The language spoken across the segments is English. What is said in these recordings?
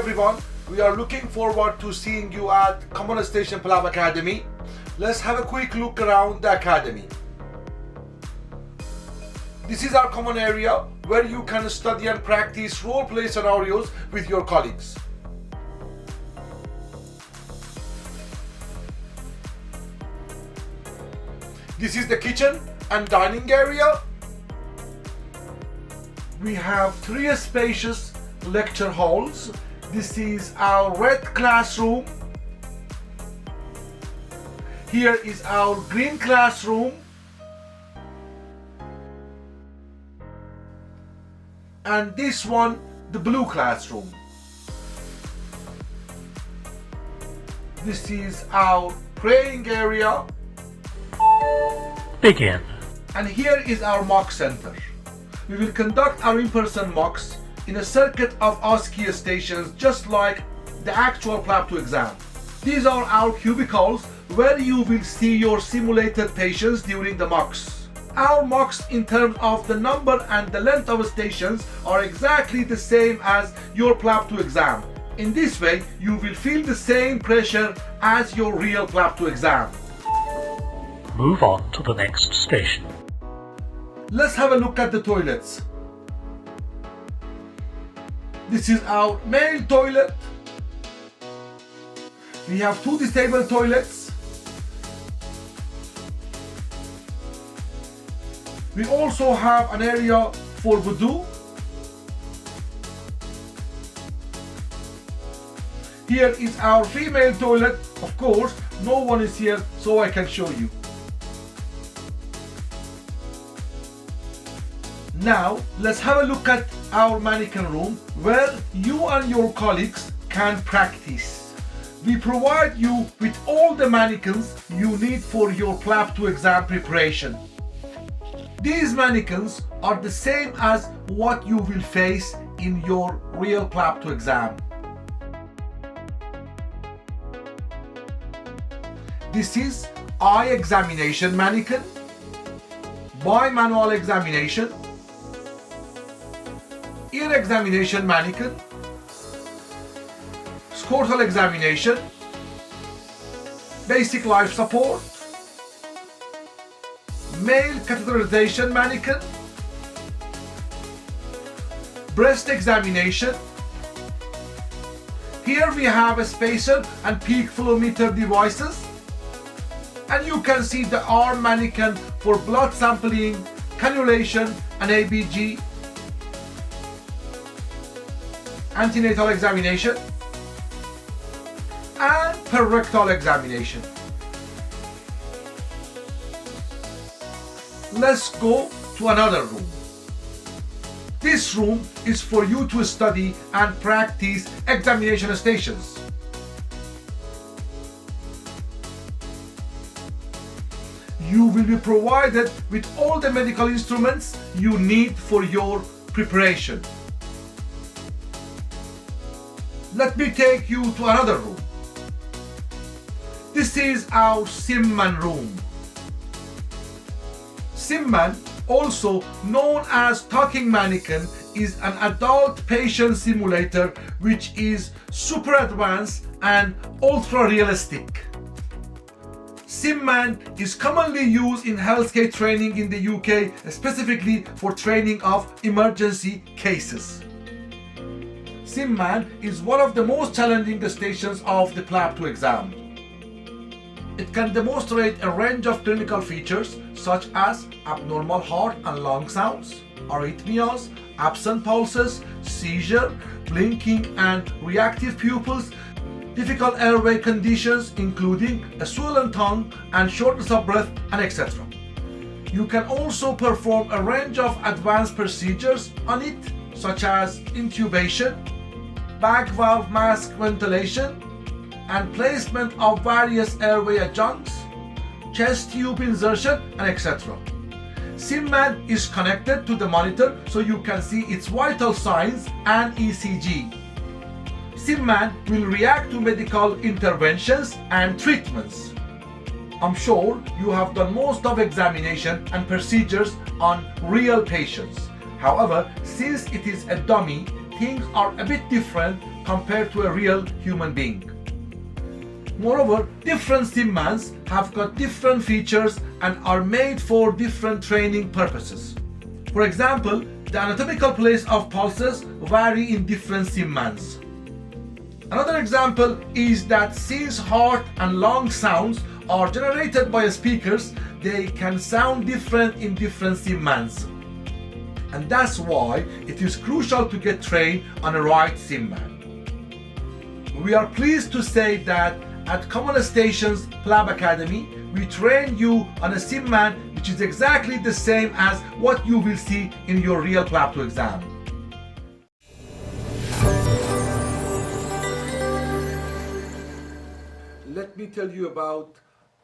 everyone, we are looking forward to seeing you at Common Station PLAB Academy. Let's have a quick look around the academy. This is our common area where you can study and practice role-play scenarios with your colleagues. This is the kitchen and dining area. We have 3 spacious lecture halls. This is our red classroom. Here is our green classroom. And this one, the blue classroom. This is our praying area. Begin. And here is our mock center. We will conduct our in-person mocks in a circuit of ASCII stations just like the actual PLAB 2 exam. These are our cubicles where you will see your simulated patients during the mocks. Our mocks in terms of the number and the length of stations are exactly the same as your PLAB 2 exam. In this way, you will feel the same pressure as your real PLAB 2 exam. Move on to the next station. Let's have a look at the toilets. This is our male toilet. We have 2 disabled toilets. We also have an area for wudu. Here is our female toilet. Of course, no one is here, so I can show you. Now, let's have a look at our mannequin room where you and your colleagues can practice. We provide you with all the mannequins you need for your PLAB 2 exam preparation. These mannequins are the same as what you will face in your real PLAB 2 exam. This is eye examination mannequin, bimanual examination, ear examination mannequin, scrotal examination, basic life support, male catheterization mannequin, breast examination. Here we have a spacer and peak flow meter devices, and you can see the arm mannequin for blood sampling, cannulation and ABG, antenatal examination and perectal examination. Let's go to another room. This room is for you to study and practice examination stations. You will be provided with all the medical instruments you need for your preparation. Let me take you to another room. This is our Simman room. Simman, also known as talking mannequin, is an adult patient simulator which is super advanced and ultra realistic. Simman is commonly used in healthcare training in the UK, specifically for training of emergency cases. Simman is one of the most challenging stations of the PLAB 2 exam. It can demonstrate a range of clinical features such as abnormal heart and lung sounds, arrhythmias, absent pulses, seizure, blinking and reactive pupils, difficult airway conditions including a swollen tongue and shortness of breath, and etc. You can also perform a range of advanced procedures on it such as intubation, bag valve mask ventilation, and placement of various airway adjuncts, chest tube insertion, and etc. Simman is connected to the monitor so you can see its vital signs and ECG. Simman will react to medical interventions and treatments. I'm sure you have done most of examination and procedures on real patients. However, since it is a dummy, things are a bit different compared to a real human being. Moreover, different simmans have got different features and are made for different training purposes. For example, the anatomical place of pulses vary in different simmans. Another example is that since hard and long sounds are generated by speakers, they can sound different in different simmans. And that's why it is crucial to get trained on a right simman. We are pleased to say that at Common Stations PLAB Academy, we train you on a simman which is exactly the same as what you will see in your real PLAB 2 exam. Let me tell you about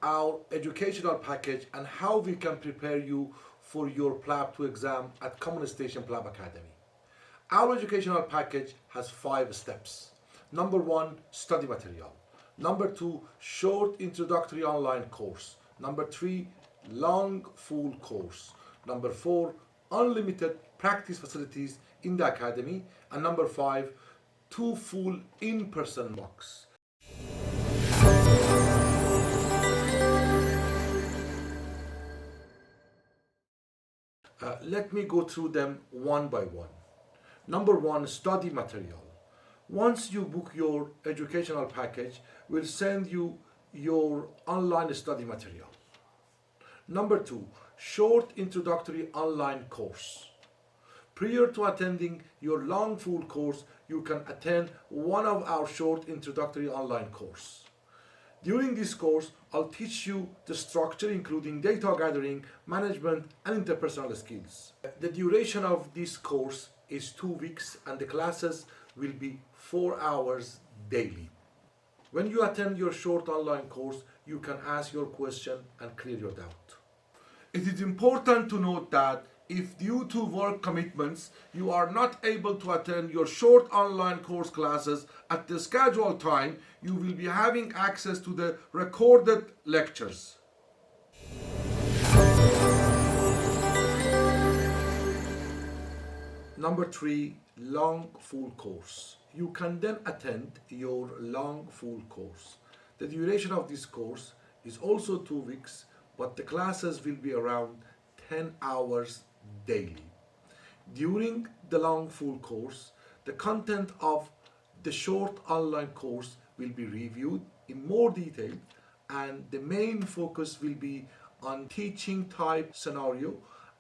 our educational package and how we can prepare you for your PLAB 2 exam at Common Station PLAB Academy. Our educational package has 5 steps. Number 1, study material. Number 2, short introductory online course. Number 3, long full course. Number 4, unlimited practice facilities in the academy. And number 5, 2 full in-person mocks. Let me go through them one by one. Number 1, study material. Once you book your educational package, we'll send you your online study material. Number 2, short introductory online course. Prior to attending your long full course, you can attend one of our short introductory online course. During this course, I'll teach you the structure including data gathering, management, and interpersonal skills. The duration of this course is 2 weeks and the classes will be 4 hours daily. When you attend your short online course, you can ask your question and clear your doubt. It is important to note that if due to work commitments, you are not able to attend your short online course classes at the scheduled time, you will be having access to the recorded lectures. Number 3, long full course. You can then attend your long full course. The duration of this course is also 2 weeks, but the classes will be around 10 hours daily. During the long full course, the content of the short online course will be reviewed in more detail, and the main focus will be on teaching type scenario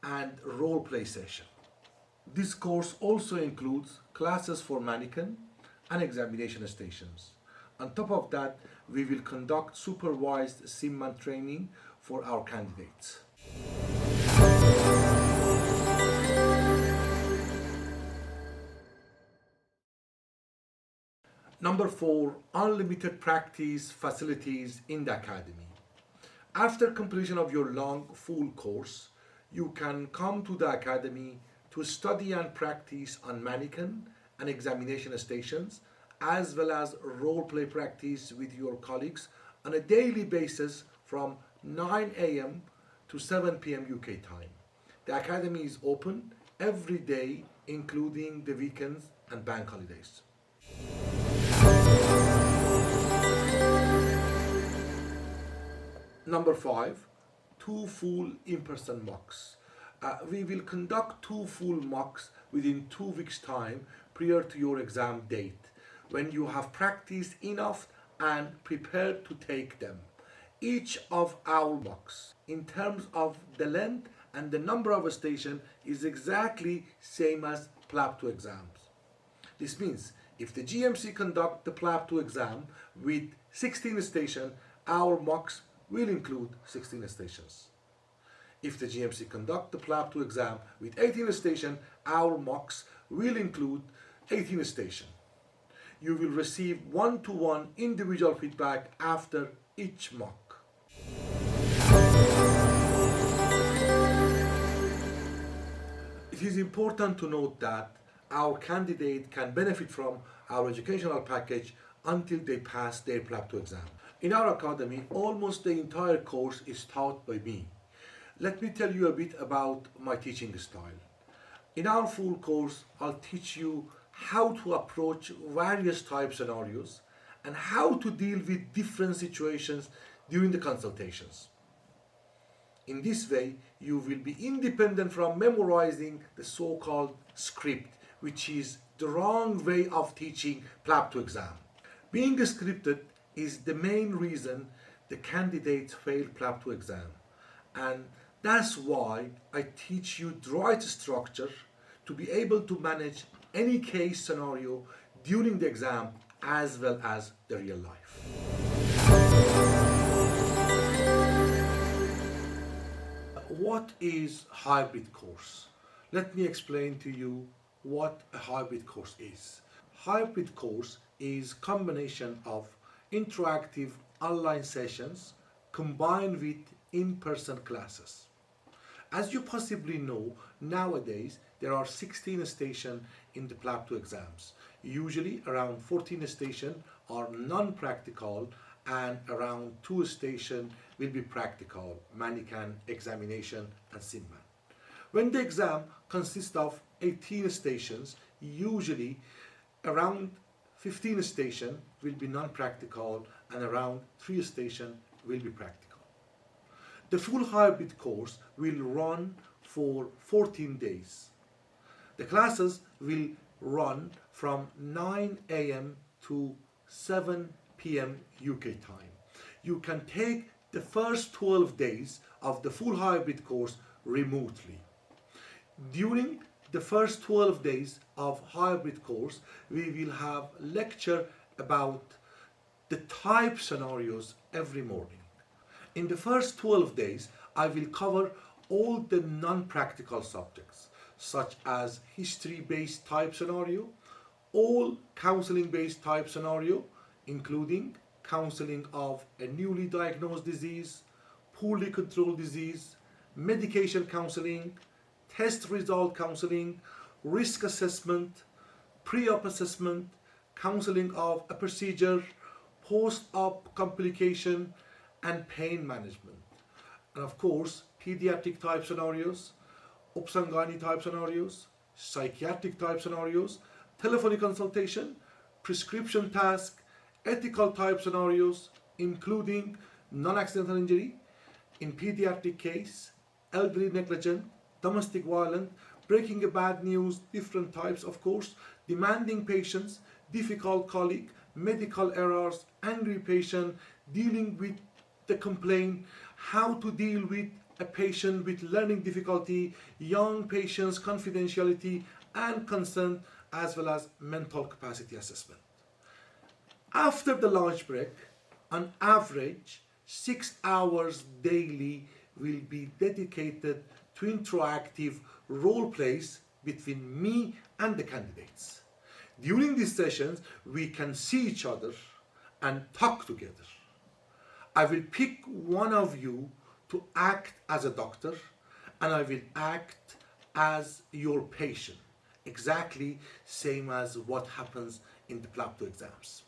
and role play session. This course also includes classes for mannequin and examination stations. On top of that, we will conduct supervised simman training for our candidates. Number 4, unlimited practice facilities in the academy. After completion of your long full course, you can come to the academy to study and practice on mannequin and examination stations, as well as role play practice with your colleagues on a daily basis from 9 a.m. to 7 p.m. UK time. The academy is open every day, including the weekends and bank holidays. Number 5, 2 full in-person mocks. We will conduct 2 full mocks within 2 weeks' time prior to your exam date, when you have practiced enough and prepared to take them. Each of our mocks, in terms of the length and the number of stations, is exactly same as PLAB 2 exams. This means if the GMC conduct the PLAB 2 exam with 16 stations, our mocks will include 16 stations. If the GMC conduct the PLAB 2 exam with 18 stations, our mocks will include 18 stations. You will receive one-to-one individual feedback after each mock. It is important to note that our candidate can benefit from our educational package until they pass their PLAB 2 exam. In our academy, almost the entire course is taught by me. Let me tell you a bit about my teaching style. In our full course, I'll teach you how to approach various type scenarios, and how to deal with different situations during the consultations. In this way, you will be independent from memorizing the so-called script, which is the wrong way of teaching PLAB 2 exam. Being scripted is the main reason the candidates fail PLAB 2 exam. And that's why I teach you the right structure to be able to manage any case scenario during the exam as well as the real life. What is hybrid course? Let me explain to you what a hybrid course is. Hybrid course is combination of interactive online sessions combined with in-person classes. As you possibly know, nowadays there are 16 stations in the PLAB 2 exams. Usually around 14 stations are non-practical and around 2 stations will be practical, Mannequin, examination and Simman. When the exam consists of 18 stations, usually around 15 stations will be non-practical and around 3 stations will be practical. The full hybrid course will run for 14 days. The classes will run from 9 a.m. to 7 p.m. UK time. You can take the first 12 days of the full hybrid course remotely. During the first 12 days of hybrid course, we will have lecture about the type scenarios every morning. In the first 12 days, I will cover all the non-practical subjects, such as history-based type scenario, all counseling-based type scenario, including counseling of a newly diagnosed disease, poorly controlled disease, medication counseling, test result counseling, risk assessment, pre-op assessment, counseling of a procedure, post-op complication, and pain management. And of course, pediatric type scenarios, obs-and-gynae type scenarios, psychiatric type scenarios, telephonic consultation, prescription task, ethical type scenarios, including non-accidental injury, in pediatric case, elderly negligent, domestic violence, breaking a bad news, different types of course, demanding patients, difficult colleague, medical errors, angry patient, dealing with the complaint, how to deal with a patient with learning difficulty, young patients, confidentiality and consent, as well as mental capacity assessment. After the lunch break, on average, 6 hours daily will be dedicated to interactive role plays between me and the candidates. During these sessions, we can see each other and talk together. I will pick one of you to act as a doctor, and I will act as your patient, exactly same as what happens in the PLAB 2 exams.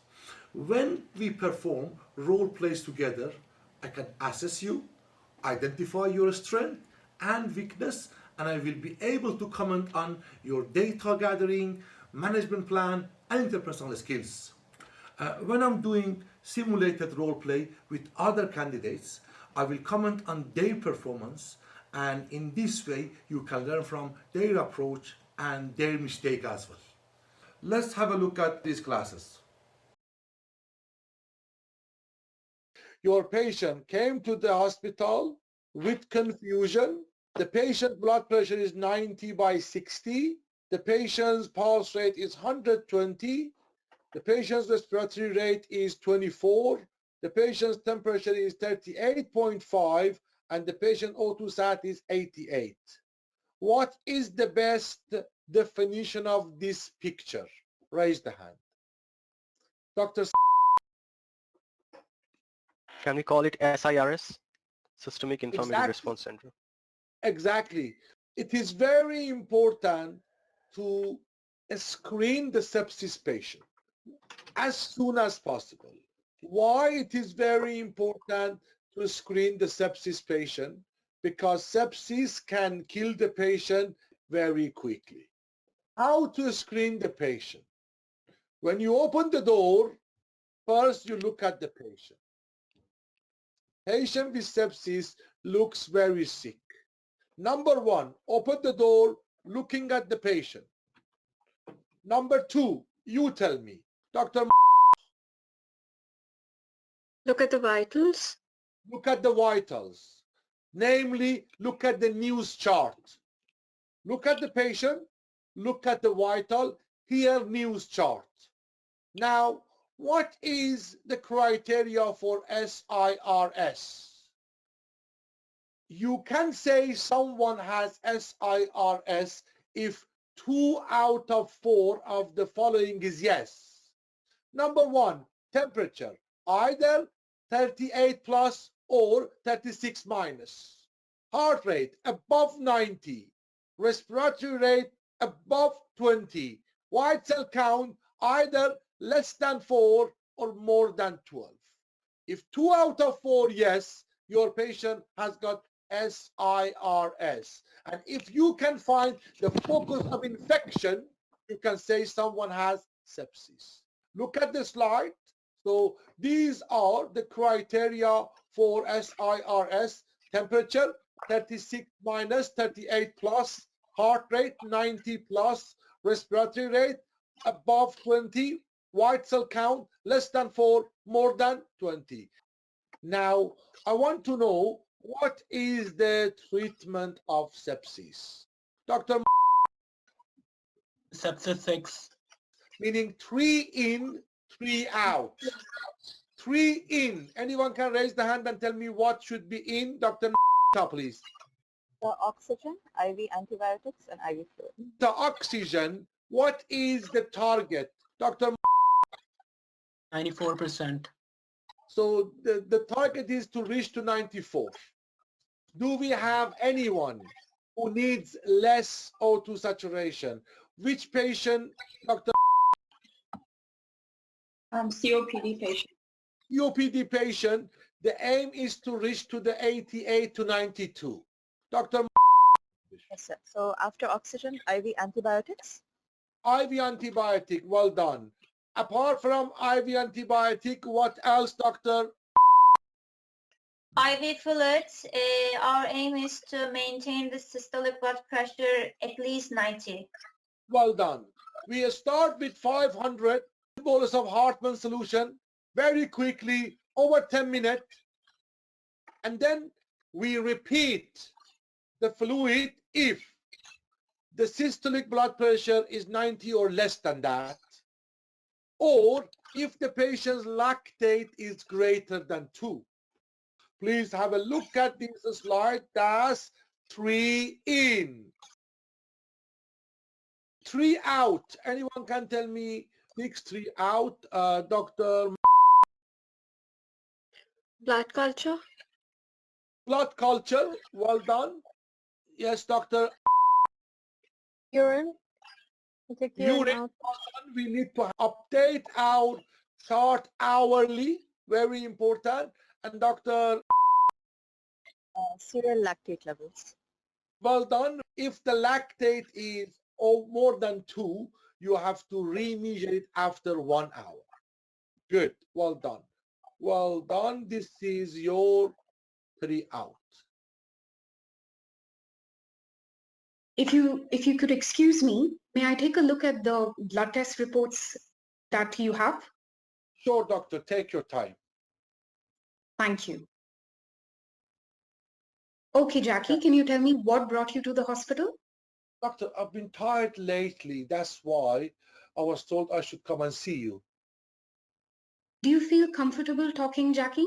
When we perform role plays together, I can assess you, identify your strength and weakness, and I will be able to comment on your data gathering, management plan, and interpersonal skills. When I'm doing simulated role play with other candidates, I will comment on their performance, and in this way you can learn from their approach and their mistake as well. Let's have a look at these classes. Your patient came to the hospital with confusion. The patient blood pressure is 90/60. The patient's pulse rate is 120. The patient's respiratory rate is 24. The patient's temperature is 38.5 and the patient O2 sat is 88. What is the best definition of this picture? Raise the hand. Dr. Can we call it SIRS? Systemic Inflammatory Exactly. Response Syndrome. Exactly. It is very important to screen the sepsis patient as soon as possible. Why it is very important to screen the sepsis patient? Because sepsis can kill the patient very quickly. How to screen the patient? When you open the door, first you look at the patient. Patient with sepsis looks very sick. Number one, open the door looking at the patient. Number two, you tell me, Dr. Look at the vitals. Look at the vitals. Namely, look at the news chart. Look at the patient, look at the vital, here news chart. Now, what is the criteria for SIRS? You can say someone has SIRS if 2 out of 4 of the following is yes. Number one, temperature, either 38 plus or 36 minus. Heart rate above 90. Respiratory rate above 20. White cell count either less than 4 or more than 12. If 2 out of 4 yes, your patient has got SIRS. And if you can find the focus of infection, you can say someone has sepsis. Look at the slide. So these are the criteria for SIRS. Temperature 36 minus, 38 plus, heart rate 90 plus, respiratory rate above 20, white cell count less than 4, more than 20. Now, I want to know, what is the treatment of sepsis? Dr. Sepsis 6. Meaning 3 in, 3 out. 3 in. Anyone can raise the hand and tell me what should be in? Dr. please. The oxygen, IV antibiotics, and IV fluid. The oxygen, what is the target? Dr. 94%. So the target is to reach to 94. Do we have anyone who needs less O2 saturation? Which patient, Dr. COPD patient. COPD patient, the aim is to reach to the 88 to 92. Dr. Yes, sir. So after oxygen, IV antibiotics. IV antibiotic, well done. Apart from IV antibiotic, what else, doctor? IV fluids, our aim is to maintain the systolic blood pressure at least 90. Well done. We start with 500 bolus of Hartmann solution very quickly, over 10 minutes. And then we repeat the fluid if the systolic blood pressure is 90 or less than that, or if the patient's lactate is greater than 2. Please have a look at this slide. That's 3 in. 3 out. Anyone can tell me next 3 out? Dr. Blood culture. Blood culture, well done. Yes, doctor. Urine. We take urine Urine, out. we need to update our chart hourly, very important. And Dr. Serial lactate levels. Well done. If the lactate is more than 2, you have to re-measure it after 1 hour. Good. Well done. Well done. This is your 3 out. If you could excuse me, may I take a look at the blood test reports that you have? Sure, doctor. Take your time. Thank you. Okay, Jackie, can you tell me what brought you to the hospital? Doctor, I've been tired lately. That's why I was told I should come and see you. Do you feel comfortable talking, Jackie?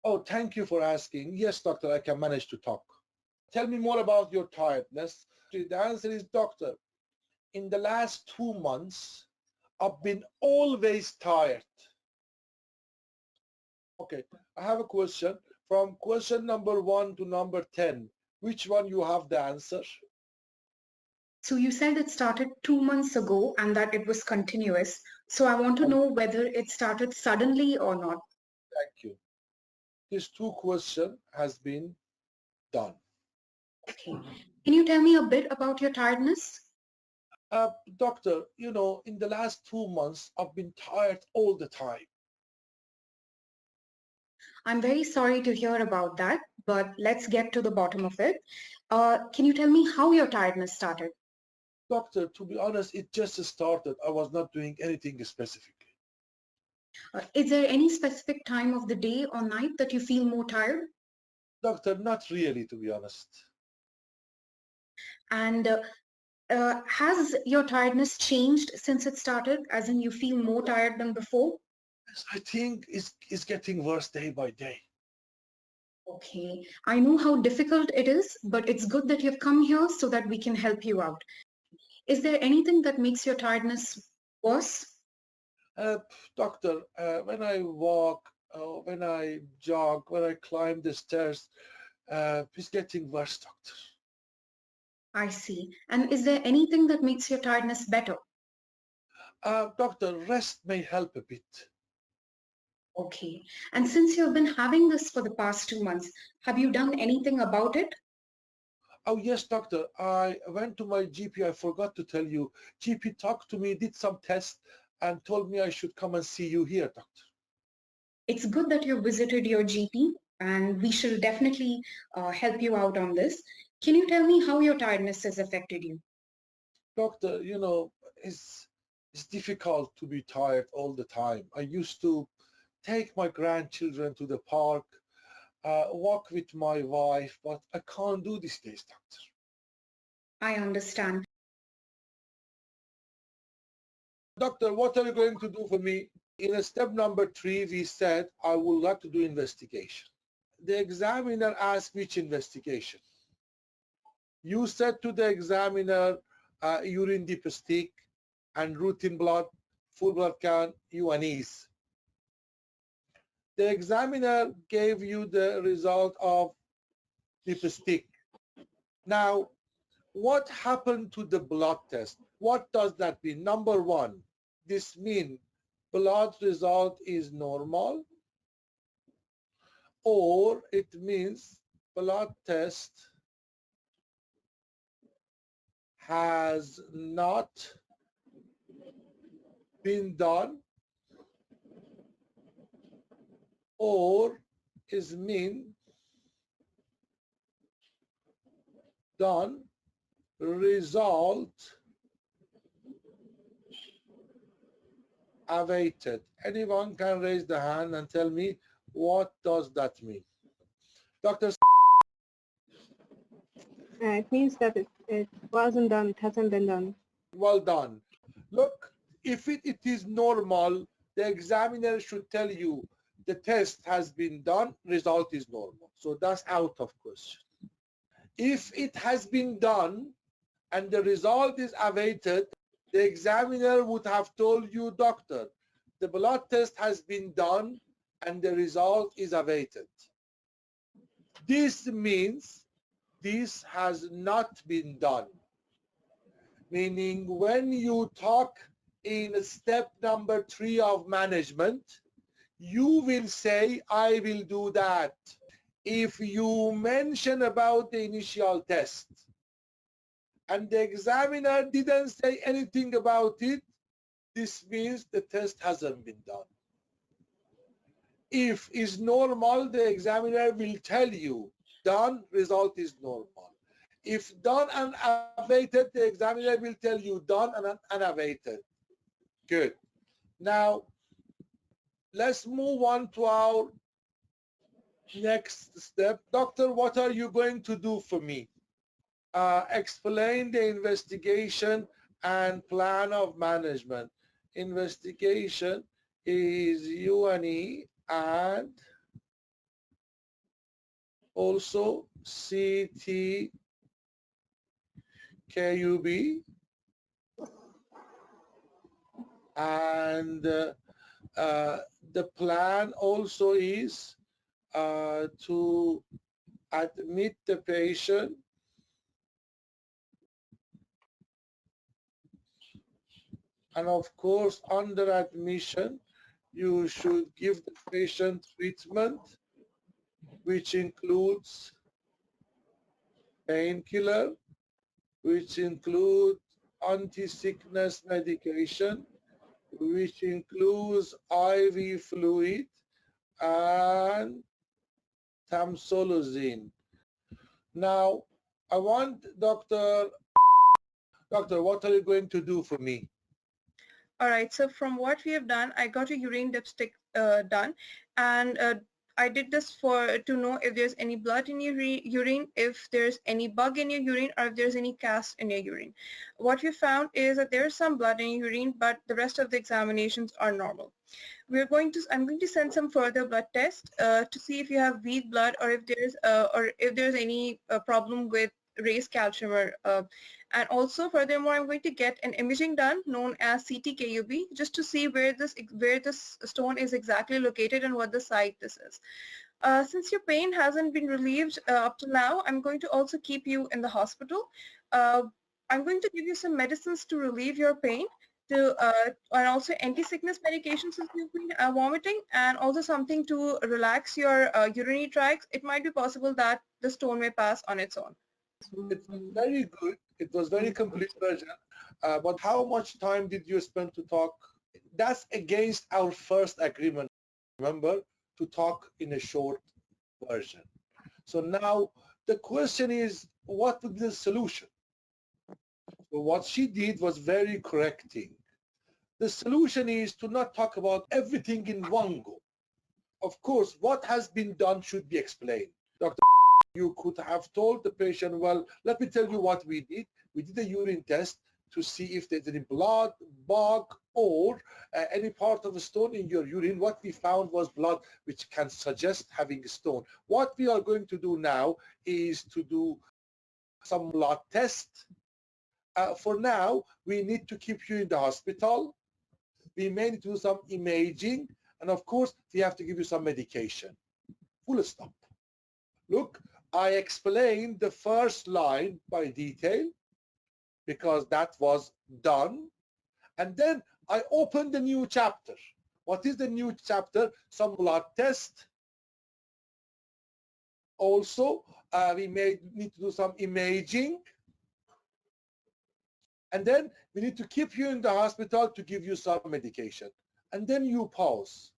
Oh, thank you for asking. Yes, doctor, I can manage to talk. Tell me more about your tiredness. The answer is, doctor, in the last 2 months, I've been always tired. Okay, I have a question. From question number 1 to number 10, which one you have the answer? So you said it started 2 months ago and that it was continuous. So I want to know whether it started suddenly or not. Thank you. These 2 questions has been done. Okay. Can you tell me a bit about your tiredness? Doctor, in the last 2 months, I've been tired all the time. I'm very sorry to hear about that, but let's get to the bottom of it. Can you tell me how your tiredness started? Doctor, to be honest, it just started. I was not doing anything specifically. Is there any specific time of the day or night that you feel more tired? Doctor, not really, to be honest. And has your tiredness changed since it started, as in you feel more tired than before? Yes, I think it's getting worse day by day. Okay, I know how difficult it is, but it's good that you've come here so that we can help you out. Is there anything that makes your tiredness worse? Doctor, when I walk, when I jog, when I climb the stairs, it's getting worse, doctor. I see. And is there anything that makes your tiredness better? Doctor, rest may help a bit. Okay. And since you've been having this for the past 2 months, have you done anything about it? Oh, yes, doctor. I went to my GP. I forgot to tell you. GP talked to me, did some tests, and told me I should come and see you here, doctor. It's good that you visited your GP, and we shall definitely help you out on this. Can you tell me how your tiredness has affected you? Doctor, it's difficult to be tired all the time. I used to take my grandchildren to the park, walk with my wife, but I can't do these days, doctor. I understand. Doctor, what are you going to do for me? In step number 3, we said I would like to do investigation. The examiner asked which investigation. You said to the examiner urine dipstick and routine blood, full blood count, UNEs. The examiner gave you the result of dipstick. Now, what happened to the blood test? What does that mean? Number 1, this means blood result is normal, or it means blood test has not been done, or is mean done, result awaited. Anyone can raise the hand and tell me what does that mean? Dr. It means that it wasn't done, it hasn't been done. Well done. Look, if it is normal, the examiner should tell you the test has been done, result is normal. So that's out of question. If it has been done and the result is awaited, the examiner would have told you, doctor, the blood test has been done and the result is awaited. This means this has not been done. Meaning when you talk in step number 3 of management, you will say, I will do that. If you mention about the initial test and the examiner didn't say anything about it, this means the test hasn't been done. If it's normal, the examiner will tell you, done, result is normal. If done and awaited, the examiner will tell you done and unawaited. Good. Now, let's move on to our next step. Doctor, what are you going to do for me? Explain the investigation and plan of management. Investigation is UNE and also CT KUB, and the plan also is to admit the patient and of course under admission you should give the patient treatment which includes painkiller, which include anti-sickness medication, which includes IV fluid and tamsulosin. Now, I want Doctor, what are you going to do for me? All right, so from what we have done, I got a urine dipstick done, and I did this to know if there's any blood in your urine, if there's any bug in your urine, or if there's any cast in your urine. What we found is that there's some blood in your urine, but the rest of the examinations are normal. I'm going to send some further blood tests to see if you have weak blood, or if there's any problem with raised calcium, and also furthermore I'm going to get an imaging done known as CT-KUB just to see where this stone is exactly located and what the site this is. Since your pain hasn't been relieved up to now, I'm going to also keep you in the hospital. I'm going to give you some medicines to relieve your pain, and also anti-sickness medications since you've been vomiting, and also something to relax your urinary tracts. It might be possible that the stone may pass on its own. It was very good. It was very complete version. But how much time did you spend to talk? That's against our first agreement, remember, to talk in a short version. So now the question is, what would be the solution? So what she did was very correcting. The solution is to not talk about everything in one go. Of course, what has been done should be explained. Dr. You could have told the patient, well, let me tell you what we did. We did a urine test to see if there's any blood, bug, or any part of a stone in your urine. What we found was blood, which can suggest having a stone. What we are going to do now is to do some blood test. For now, we need to keep you in the hospital. We may need to do some imaging. And of course, we have to give you some medication. Full stop. Look, I explained the first line by detail because that was done. And then I opened a new chapter. What is the new chapter? Some blood test. Also, we may need to do some imaging. And then we need to keep you in the hospital to give you some medication. And then you pause.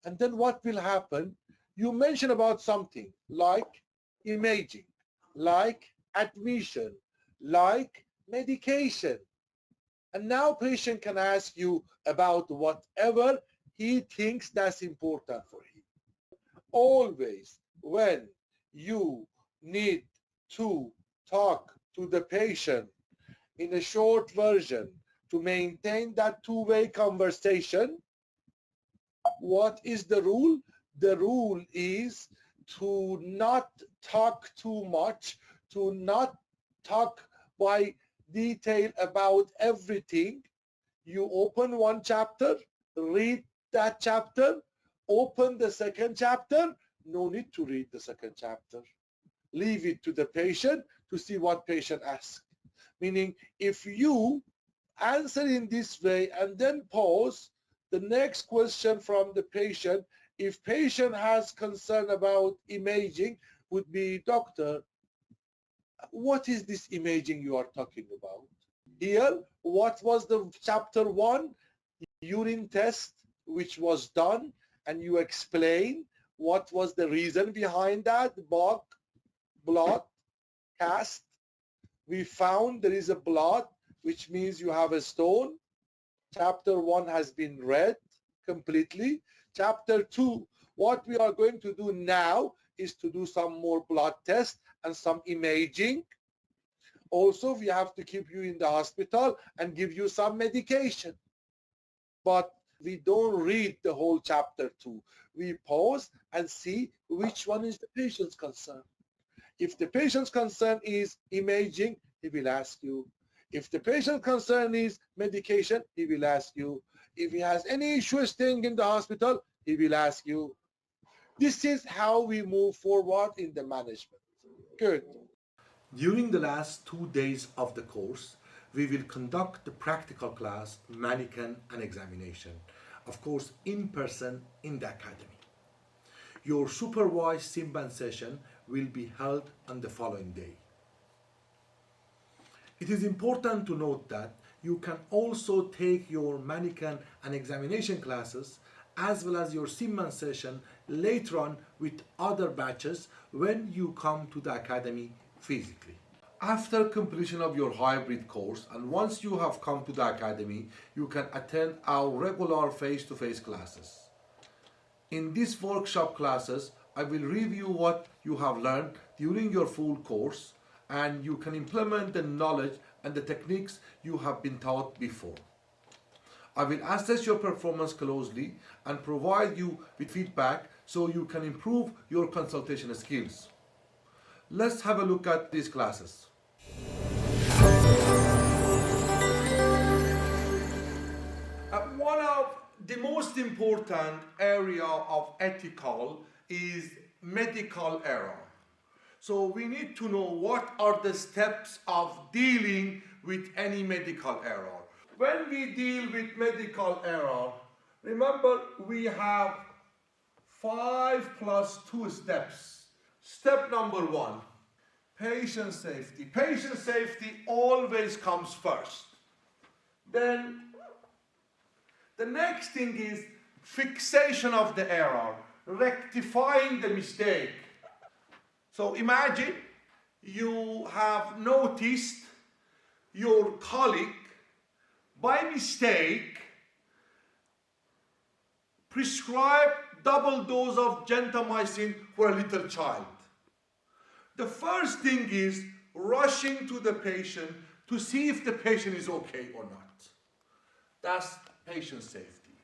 And then what will happen? You mention about something like imaging, like admission, like medication. And now patient can ask you about whatever he thinks that's important for him. Always when you need to talk to the patient in a short version to maintain that two-way conversation, what is the rule? The rule is to not talk too much, to not talk by detail about everything. You open one chapter, read that chapter, open the second chapter, no need to read the second chapter. Leave it to the patient to see what patient asks. Meaning, if you answer in this way and then pause, the next question from the patient, if patient has concern about imaging, would be, doctor, what is this imaging you are talking about? Here, what was the chapter 1 urine test which was done, and you explain what was the reason behind that, bug, blood, cast. We found there is a blood, which means you have a stone. Chapter 1 has been read completely. Chapter 2, what we are going to do now is to do some more blood tests and some imaging. Also, we have to keep you in the hospital and give you some medication. But we don't read the whole chapter 2. We pause and see which one is the patient's concern. If the patient's concern is imaging, he will ask you. If the patient's concern is medication, he will ask you. If he has any issue staying in the hospital, he will ask you. This is how we move forward in the management. Good. During the last 2 days of the course, we will conduct the practical class, mannequin, and examination. Of course, in person in the academy. Your supervised Simban session will be held on the following day. It is important to note that You can also take your mannequin and examination classes as well as your Simman session later on with other batches when you come to the academy physically. After completion of your hybrid course and once you have come to the academy, you can attend our regular face-to-face classes. In these workshop classes, I will review what you have learned during your full course and you can implement the knowledge and the techniques you have been taught before. I will assess your performance closely and provide you with feedback so you can improve your consultation skills. Let's have a look at these classes. One of the most important area of ethical is medical error. So we need to know what are the steps of dealing with any medical error. When we deal with medical error, remember we have 5 plus 2 steps. Step number 1, patient safety. Patient safety always comes first. Then the next thing is fixation of the error, rectifying the mistake. So imagine you have noticed your colleague by mistake prescribe double dose of gentamicin for a little child. The first thing is rushing to the patient to see if the patient is okay or not. That's patient safety.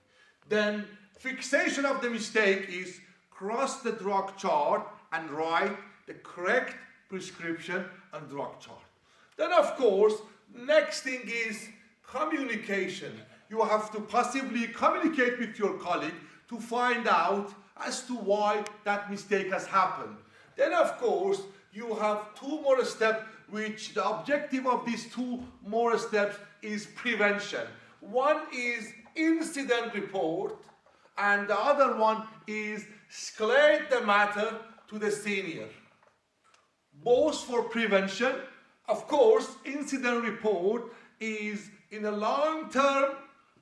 Then fixation of the mistake is cross the drug chart and write the correct prescription and drug chart. Then of course, next thing is communication. You have to possibly communicate with your colleague to find out as to why that mistake has happened. Then of course, you have 2 more steps, which the objective of these 2 more steps is prevention. One is incident report and the other one is escalate the matter to the senior. Both for prevention. Of course, incident report is in a long term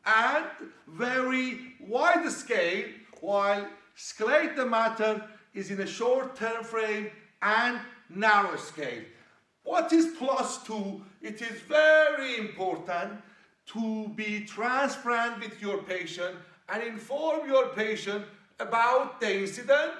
and very wide scale, while escalate the matter is in a short term frame and narrow scale. What is +2? It is very important to be transparent with your patient and inform your patient about the incident.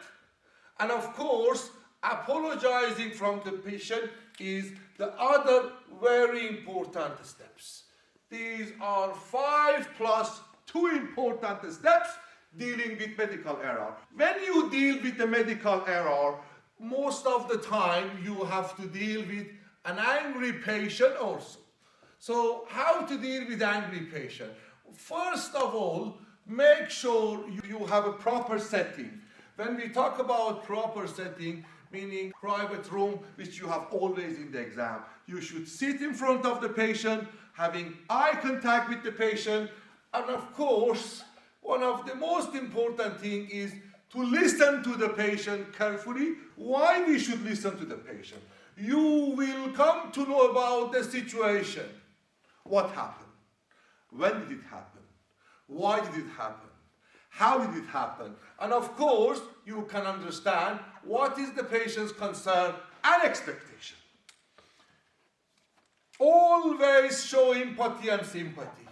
And of course, apologizing from the patient is the other very important steps. These are 5 plus 2 important steps dealing with medical error. When you deal with the medical error, most of the time you have to deal with an angry patient also. So how to deal with angry patient? First of all, make sure you have a proper setting. When we talk about proper setting, meaning private room, which you have always in the exam, you should sit in front of the patient, having eye contact with the patient, and of course, one of the most important thing is to listen to the patient carefully. Why we should listen to the patient? You will come to know about the situation. What happened? When did it happen? Why did it happen? How did it happen? And of course, you can understand what is the patient's concern and expectation. Always show empathy and sympathy.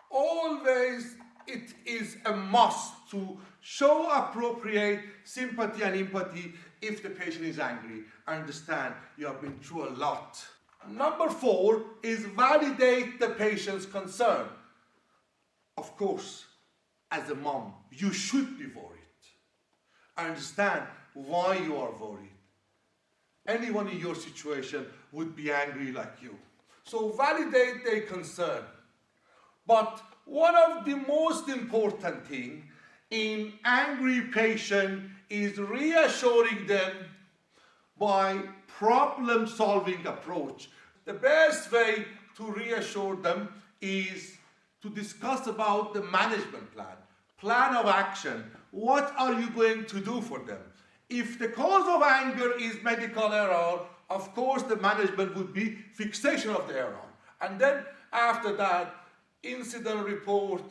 Always it is a must to show appropriate sympathy and empathy if the patient is angry. Understand you have been through a lot. Number 4 is validate the patient's concern. Of course, as a mom, you should be worried. Understand why you are worried. Anyone in your situation would be angry like you. So validate their concern. But one of the most important thing in angry patient is reassuring them by problem-solving approach. The best way to reassure them is to discuss about the management plan of action. What are you going to do for them? If the cause of anger is medical error, of course the management would be fixation of the error. And then after that, incident report,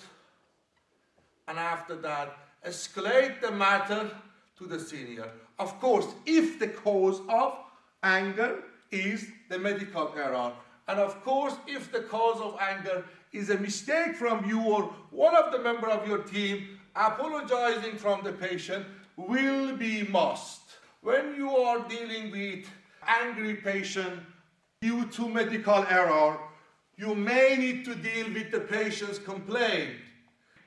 and after that, escalate the matter to the senior. Of course, if the cause of anger is the medical error, and of course, if the cause of anger is a mistake from you or one of the member of your team, apologizing from the patient will be must. When you are dealing with angry patient due to medical error, you may need to deal with the patient's complaint.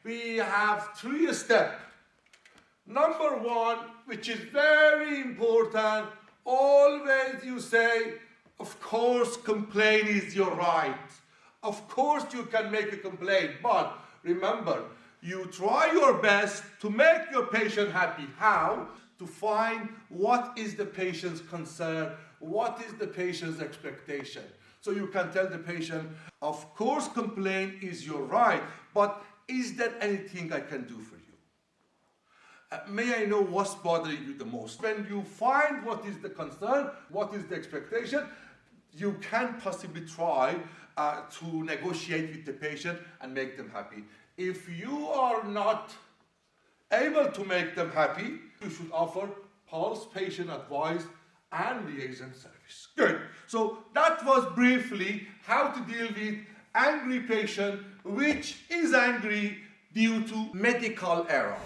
We have 3 steps. Number 1, which is very important, always you say, of course, complaint is your right. Of course, you can make a complaint, but remember, you try your best to make your patient happy. How? To find what is the patient's concern, what is the patient's expectation. So you can tell the patient, of course, complaint is your right, but is there anything I can do for you? May I know what's bothering you the most? When you find what is the concern, what is the expectation, you can possibly try to negotiate with the patient and make them happy. If you are not able to make them happy, you should offer pulse patient advice and liaison service. Good. So that was briefly how to deal with angry patient which is angry due to medical error.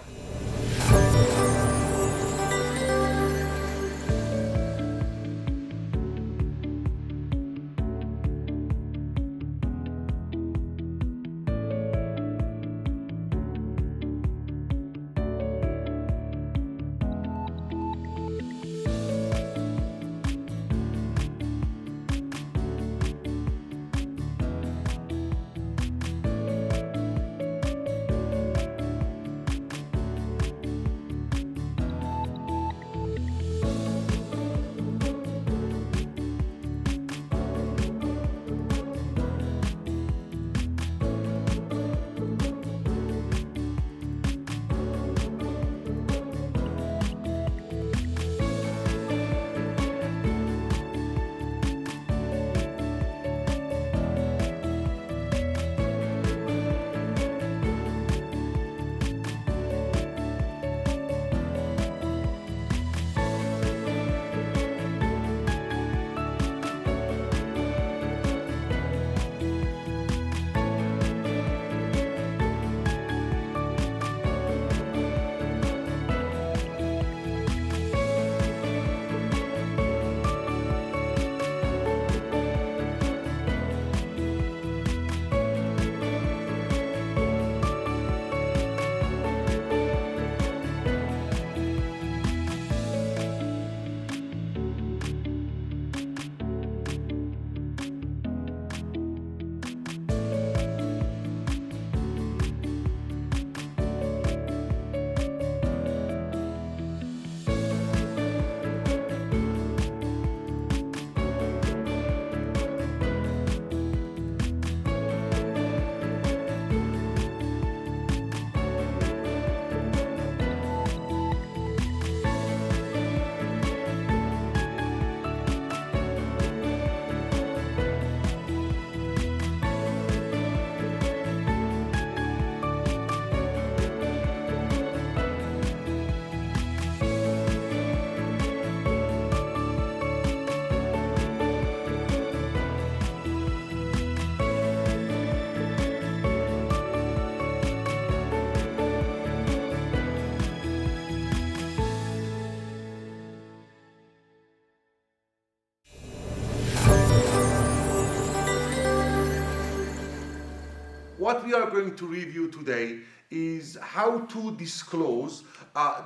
What we are going to review today is how to disclose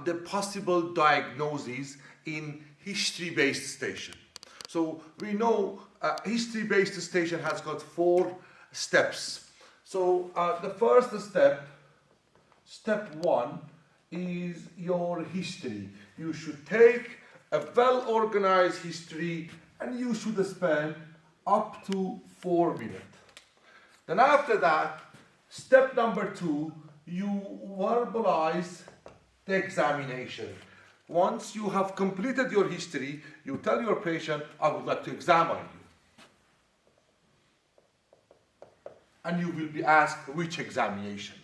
the possible diagnoses in history-based station. So we know history-based station has got 4 steps. So the first step, step 1, is your history. You should take a well-organized history and you should spend up to 4 minutes. Then after that, step number 2, you verbalize the examination. Once you have completed your history, you tell your patient, I would like to examine you. and you will be asked which examination.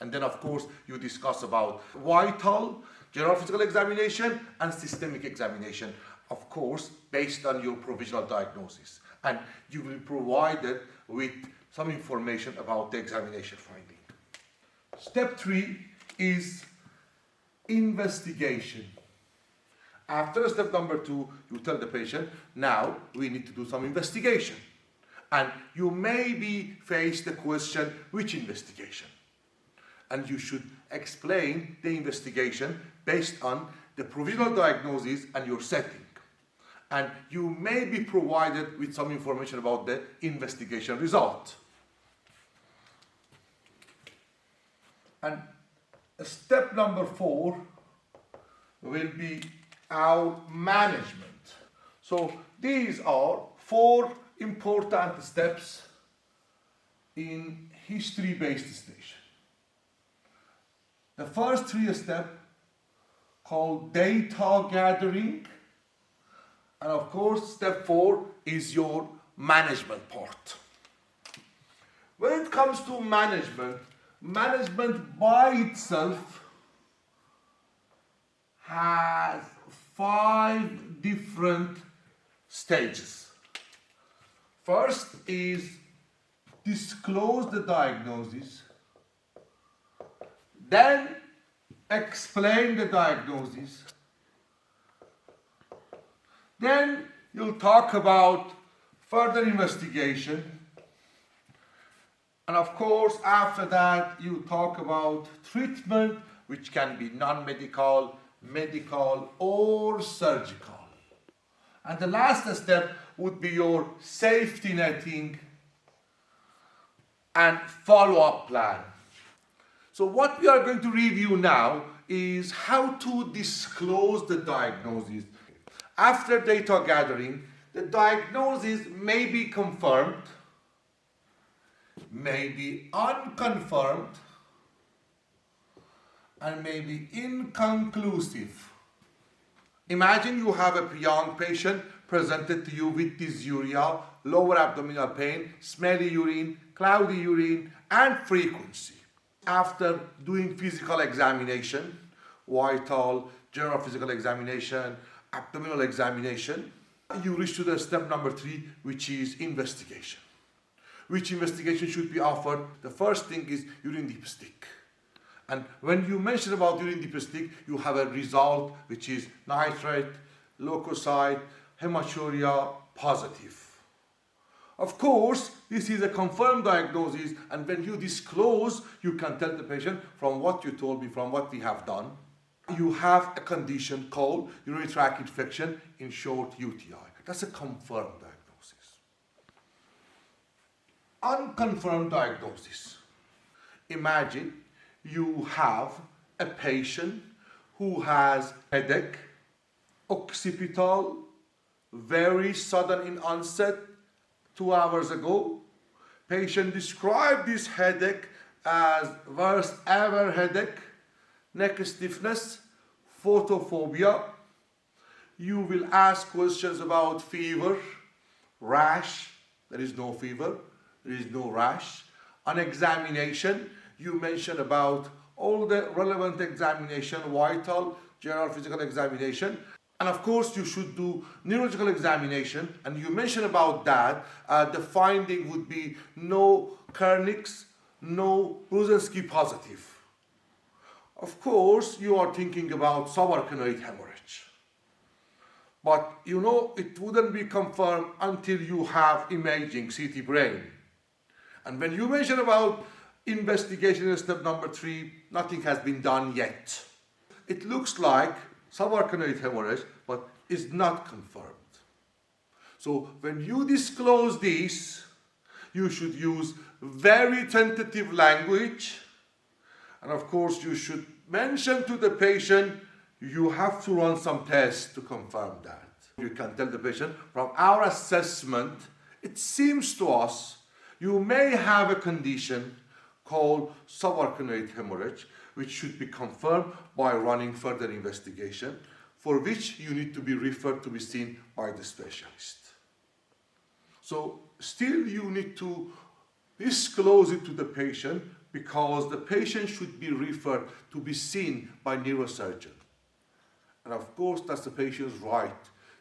And then of course you discuss about vital, general physical examination and systemic examination, of course based on your provisional diagnosis. And you will be provided with some information about the examination finding. Step 3 is investigation. After step number 2, you tell the patient, now we need to do some investigation. And you may be faced the question, which investigation? And you should explain the investigation based on the provisional diagnosis and your setting. And you may be provided with some information about the investigation result. And step number 4 will be our management. So these are 4 important steps in history-based station. The first 3 steps called data gathering, and of course step 4 is your management part. When it comes to management, management by itself has 5 different stages. First is disclose the diagnosis, then explain the diagnosis, then you'll talk about further investigation, and of course after that you talk about treatment, which can be non-medical, medical or surgical. And the last step would be your safety netting and follow-up plan. So what we are going to review now is how to disclose the diagnosis. After data gathering, the diagnosis may be confirmed, may be unconfirmed, and may be inconclusive. Imagine you have a young patient presented to you with dysuria, lower abdominal pain, smelly urine, cloudy urine, and frequency. After doing physical examination, vital, general physical examination, abdominal examination, you reach to the step number 3, which is investigation. Which investigation should be offered? The first thing is urine dipstick. And when you mention about urine dipstick, you have a result which is nitrate, leukocyte, hematuria positive. Of course, this is a confirmed diagnosis, and when you disclose, you can tell the patient, from what you told me, from what we have done, you have a condition called urinary tract infection, in short UTI. That's a confirmed diagnosis. Unconfirmed diagnosis. Imagine you have a patient who has headache, occipital, very sudden in onset, 2 hours ago. Patient described this headache as worst ever headache, neck stiffness, photophobia. You will ask questions about fever, rash. There is no fever, there is no rash. On examination, you mention about all the relevant examination, vital, general physical examination. And of course, you should do neurological examination, and you mention about that. The finding would be no Kernig's, no Brzezinski positive. Of course, you are thinking about subarachnoid hemorrhage. But you know, it wouldn't be confirmed until you have imaging, CT brain. And when you mention about investigation in step number 3, nothing has been done yet. It looks like subarachnoid hemorrhage, but is not confirmed. So when you disclose this, you should use very tentative language, and of course you should mention to the patient you have to run some tests to confirm that. You can tell the patient, from our assessment, it seems to us you may have a condition called subarachnoid hemorrhage, which should be confirmed by running further investigation, for which you need to be referred to be seen by the specialist. So still you need to disclose it to the patient because the patient should be referred to be seen by neurosurgeon. And of course, that's the patient's right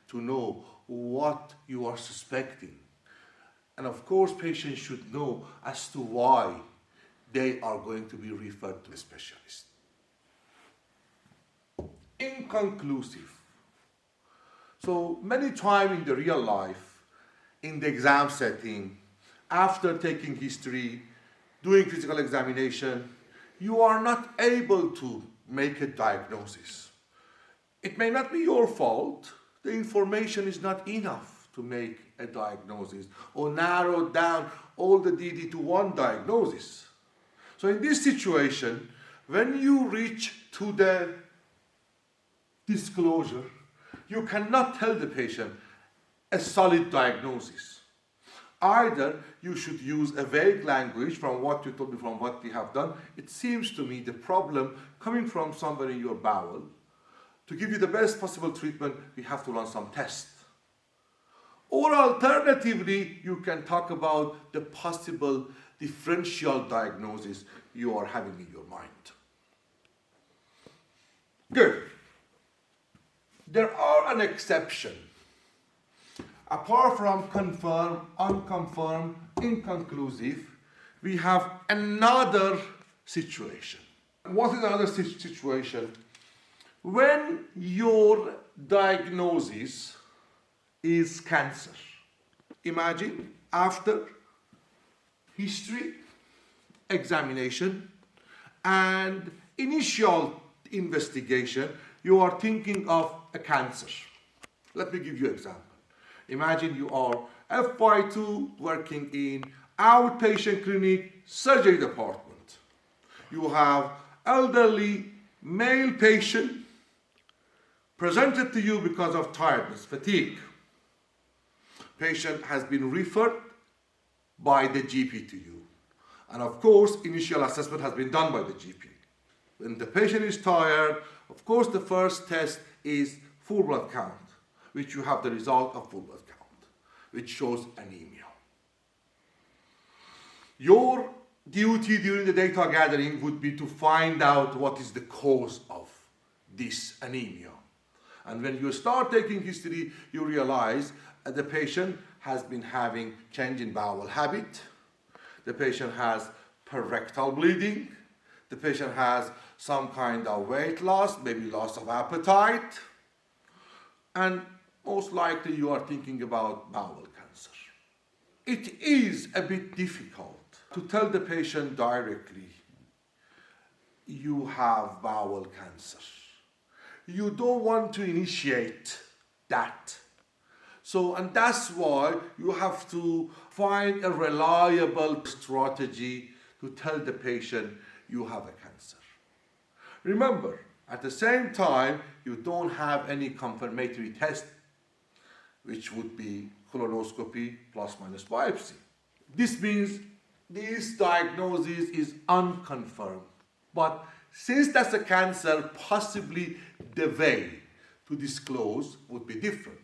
to know what you are suspecting. And of course, patients should know as to why they are going to be referred to a specialist. Inconclusive. So many times in the real life, in the exam setting, after taking history, doing physical examination, you are not able to make a diagnosis. It may not be your fault. The information is not enough to make a diagnosis or narrow down all the DD to one diagnosis. So in this situation, when you reach to the disclosure, you cannot tell the patient a solid diagnosis. Either you should use a vague language from what you told me, from what we have done. It seems to me the problem coming from somewhere in your bowel. To give you the best possible treatment, we have to run some tests. Or alternatively, you can talk about the possible differential diagnosis you are having in your mind. Good. There are an exception. Apart from confirmed, unconfirmed, inconclusive, we have another situation. What is another situation? When your diagnosis is cancer. Imagine after history, examination, and initial investigation, you are thinking of a cancer. Let me give you an example. Imagine you are FY2 working in outpatient clinic surgery department. You have elderly male patient presented to you because of tiredness, fatigue. Patient has been referred by the GP to you. And of course, initial assessment has been done by the GP. When the patient is tired, of course, the first test is full blood count, which you have the result of full blood count, which shows anemia. Your duty during the data gathering would be to find out what is the cause of this anemia. And when you start taking history, you realize that the patient has been having change in bowel habit, the patient has perectal bleeding, the patient has some kind of weight loss, maybe loss of appetite, and most likely you are thinking about bowel cancer. It is a bit difficult to tell the patient directly, you have bowel cancer. You don't want to initiate that. So, and that's why you have to find a reliable strategy to tell the patient you have a cancer. Remember, at the same time, you don't have any confirmatory test, which would be colonoscopy plus minus biopsy. This means this diagnosis is unconfirmed. But since that's a cancer, possibly the way to disclose would be different.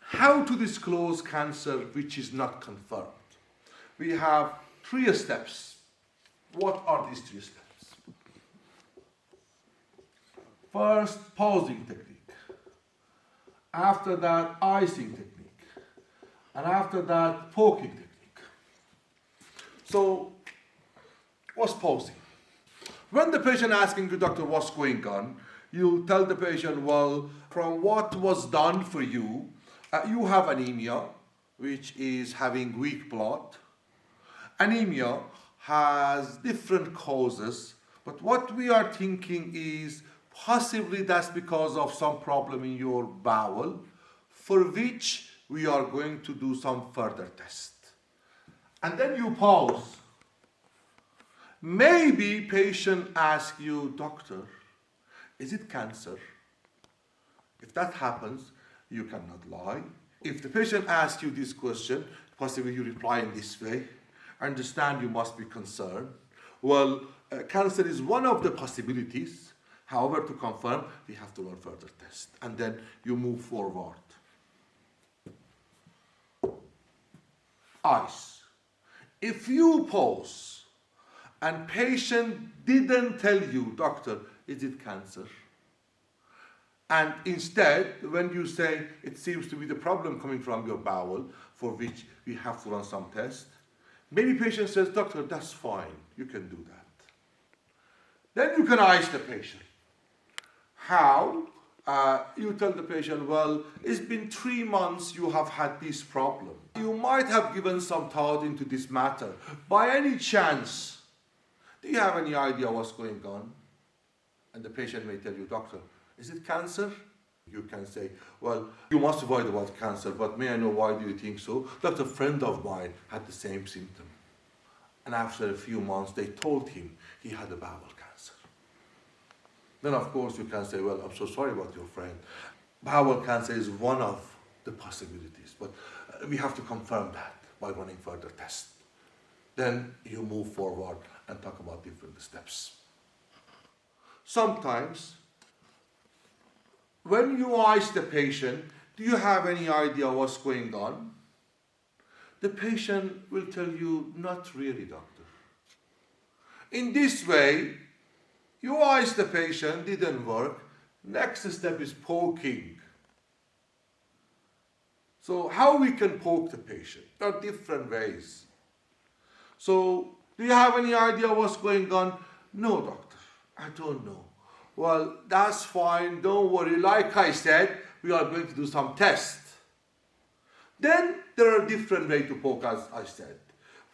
How to disclose cancer which is not confirmed? We have 3 steps. What are these 3 steps? First, pausing technique. After that, icing technique. And after that, poking technique. So, what's pausing? When the patient asking you, doctor, what's going on, you tell the patient, well, from what was done for you, you have anemia, which is having weak blood. Anemia has different causes, but what we are thinking is possibly that's because of some problem in your bowel, for which we are going to do some further tests. And then you pause. Maybe patient asks you, doctor, is it cancer? If that happens, you cannot lie. If the patient asks you this question, possibly you reply in this way, understand you must be concerned. Well, cancer is one of the possibilities. However, to confirm, we have to run further tests. And then you move forward. Ice. If you pause and patient didn't tell you, doctor, is it cancer? And instead, when you say it seems to be the problem coming from your bowel, for which we have to run some tests, maybe patient says, doctor, that's fine, you can do that. Then you can ask the patient. How? You tell the patient, well, it's been 3 months you have had this problem. You might have given some thought into this matter. By any chance, do you have any idea what's going on? And the patient may tell you, doctor, is it cancer? You can say, well, you must avoid about cancer, but may I know why do you think so? Doctor, a friend of mine had the same symptom. And after a few months, they told him he had a bowel cancer. Then, of course, you can say, well, I'm so sorry about your friend. Bowel cancer is one of the possibilities, but we have to confirm that by running further tests. Then you move forward and talk about different steps. Sometimes, when you ask the patient, do you have any idea what's going on? The patient will tell you, not really, doctor. In this way, you ask the patient, didn't work. Next step is poking. So how we can poke the patient? There are different ways. So, do you have any idea what's going on? No, doctor, I don't know. Well, that's fine, don't worry. Like I said, we are going to do some tests. Then there are different ways to poke, as I said.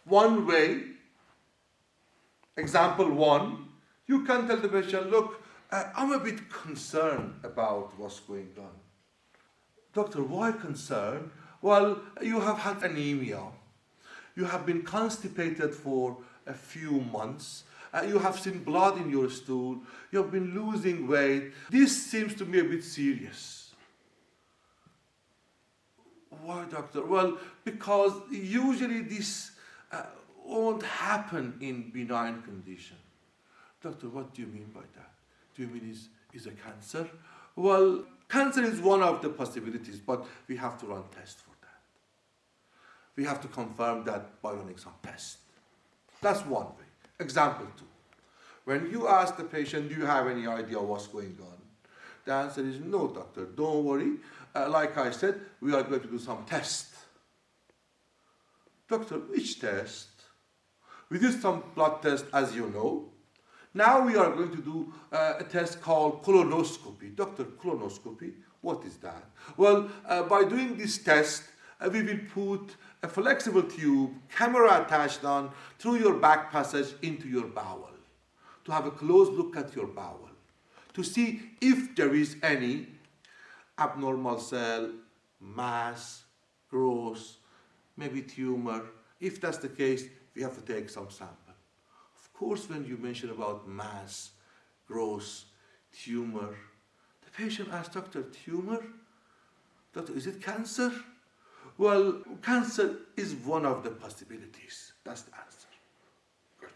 One way, example one, you can tell the patient, look, I'm a bit concerned about what's going on. Doctor, why concerned? Well, you have had anemia. You have been constipated for a few months. You have seen blood in your stool. You have been losing weight. This seems to me a bit serious. Why, doctor? Well, because usually this won't happen in benign condition. Doctor, what do you mean by that? Do you mean is a cancer? Well, cancer is one of the possibilities, but we have to run tests for that. We have to confirm that by running some tests. That's one way. Example two. When you ask the patient, do you have any idea what's going on? The answer is no, doctor, don't worry. Like I said, we are going to do some tests. Doctor, which test? We did some blood tests, as you know. Now we are going to do a test called colonoscopy. Doctor, colonoscopy, what is that? Well, by doing this test, we will put a flexible tube, camera attached on, through your back passage into your bowel, to have a close look at your bowel, to see if there is any abnormal cell, mass, growth, maybe tumor. If that's the case, we have to take some sample. Of course, when you mention about mass, growth, tumor, the patient asks, doctor, tumor? Doctor, is it cancer? Well, cancer is one of the possibilities. That's the answer. Good.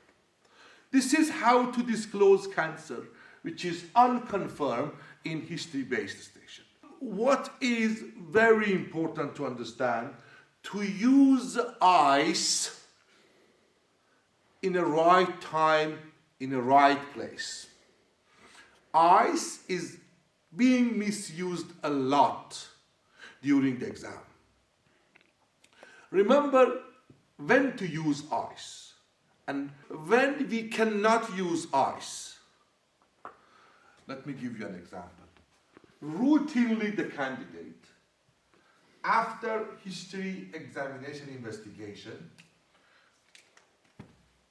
This is how to disclose cancer, which is unconfirmed in history-based station. What is very important to understand, to use ice in the right time, in the right place. Ice is being misused a lot during the exam. Remember when to use ice and when we cannot use ice. Let me give you an example. Routinely the candidate, after history examination investigation,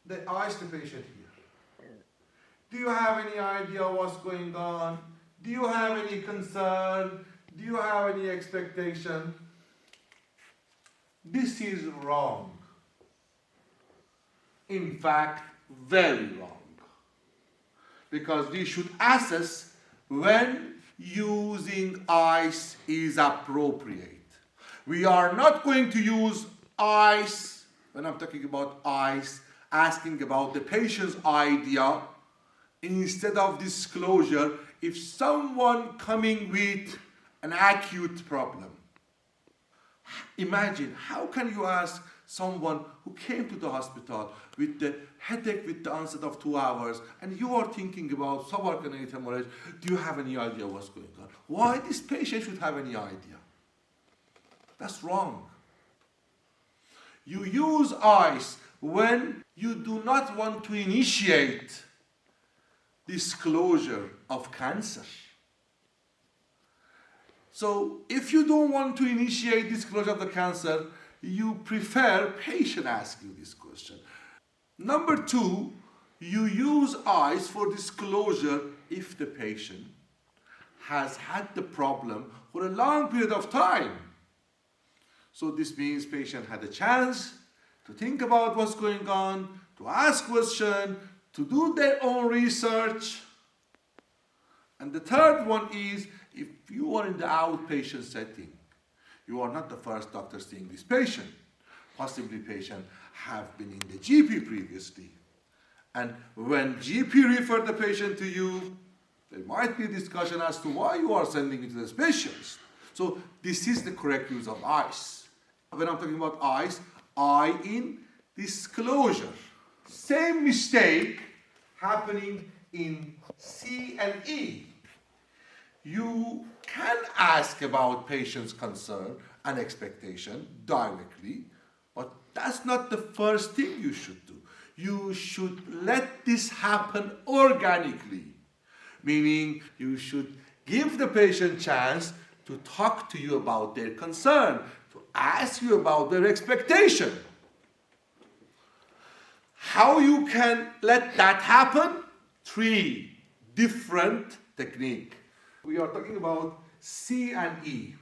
they ask the patient here, do you have any idea what's going on? Do you have any concern? Do you have any expectation? This is wrong. In fact, very wrong. Because we should assess when using ice is appropriate. We are not going to use ice, when I'm talking about ice, asking about the patient's idea instead of disclosure if someone coming with an acute problem. Imagine, how can you ask someone who came to the hospital with the headache with the onset of 2 hours, and you are thinking about subarachnoid hemorrhage, do you have any idea what's going on? Why this patient should have any idea? That's wrong. You use ice when you do not want to initiate disclosure of cancer. So if you don't want to initiate disclosure of the cancer, you prefer patient ask you this question. Number 2, you use ice for disclosure if the patient has had the problem for a long period of time. So this means patient had a chance to think about what's going on, to ask questions, to do their own research. And the third one is, if you are in the outpatient setting, you are not the first doctor seeing this patient. Possibly patient have been in the GP previously. And when GP referred the patient to you, there might be a discussion as to why you are sending it to the specialist. So this is the correct use of ice. When I'm talking about ice, I in disclosure. Same mistake happening in C and E. You can ask about patient's concern and expectation directly, but that's not the first thing you should do. You should let this happen organically, meaning you should give the patient chance to talk to you about their concern, to ask you about their expectation. How you can let that happen? 3 different techniques. We are talking about C and E.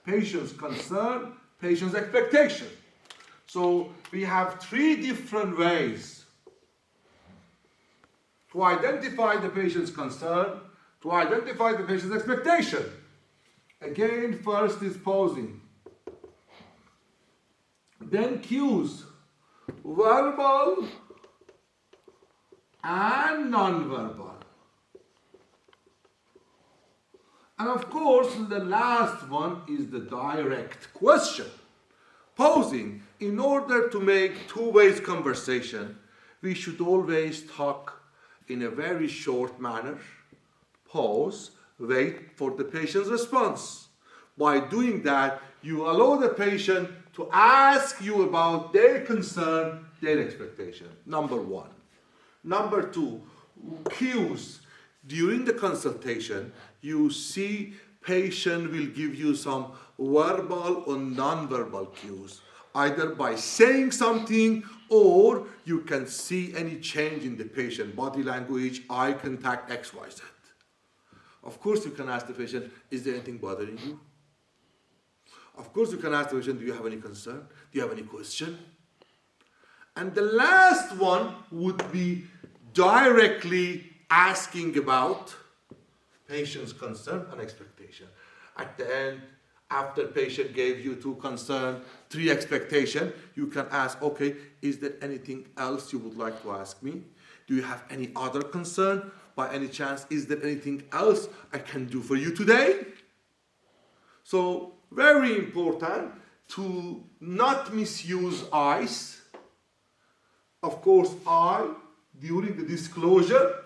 Patient's concern, patient's expectation. So we have 3 different ways to identify the patient's concern, to identify the patient's expectation. Again, first is pausing. Then cues, verbal and non-verbal. And of course, the last one is the direct question. Pausing. In order to make two-way conversation, we should always talk in a very short manner. Pause, wait for the patient's response. By doing that, you allow the patient to ask you about their concern, their expectation. Number 1. Number 2, cues. During the consultation, you see patient will give you some verbal or non-verbal cues, either by saying something or you can see any change in the patient, body language, eye contact, XYZ. Of course, you can ask the patient, is there anything bothering you? Of course, you can ask the patient, do you have any concern? Do you have any question? And the last one would be directly asking about patient's concern and expectation. At the end, after patient gave you 2 concern, 3 expectation, you can ask, okay, is there anything else you would like to ask me? Do you have any other concern? By any chance, is there anything else I can do for you today? So, very important to not misuse ice. Of course, I, during the disclosure,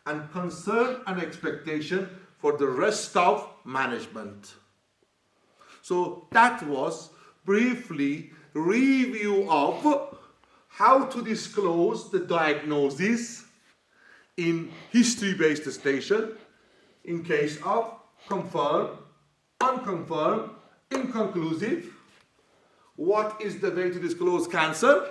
and concern and expectation for the rest of management. So that was briefly review of how to disclose the diagnosis in history-based station in case of confirmed, unconfirmed, inconclusive. What is the way to disclose cancer?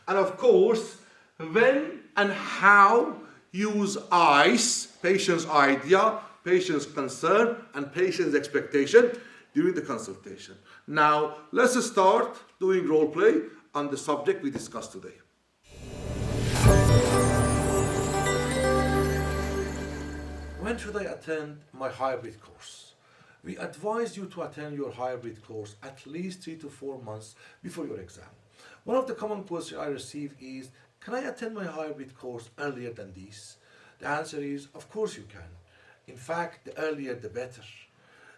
And of course, when and how use ICE, patient's idea, patient's concern, and patient's expectation during the consultation. Now, let's start doing role play on the subject we discussed today. When should I attend my hybrid course? We advise you to attend your hybrid course at least 3 to 4 months before your exam. One of the common questions I receive is, can I attend my hybrid course earlier than this? The answer is, of course you can. In fact, the earlier the better.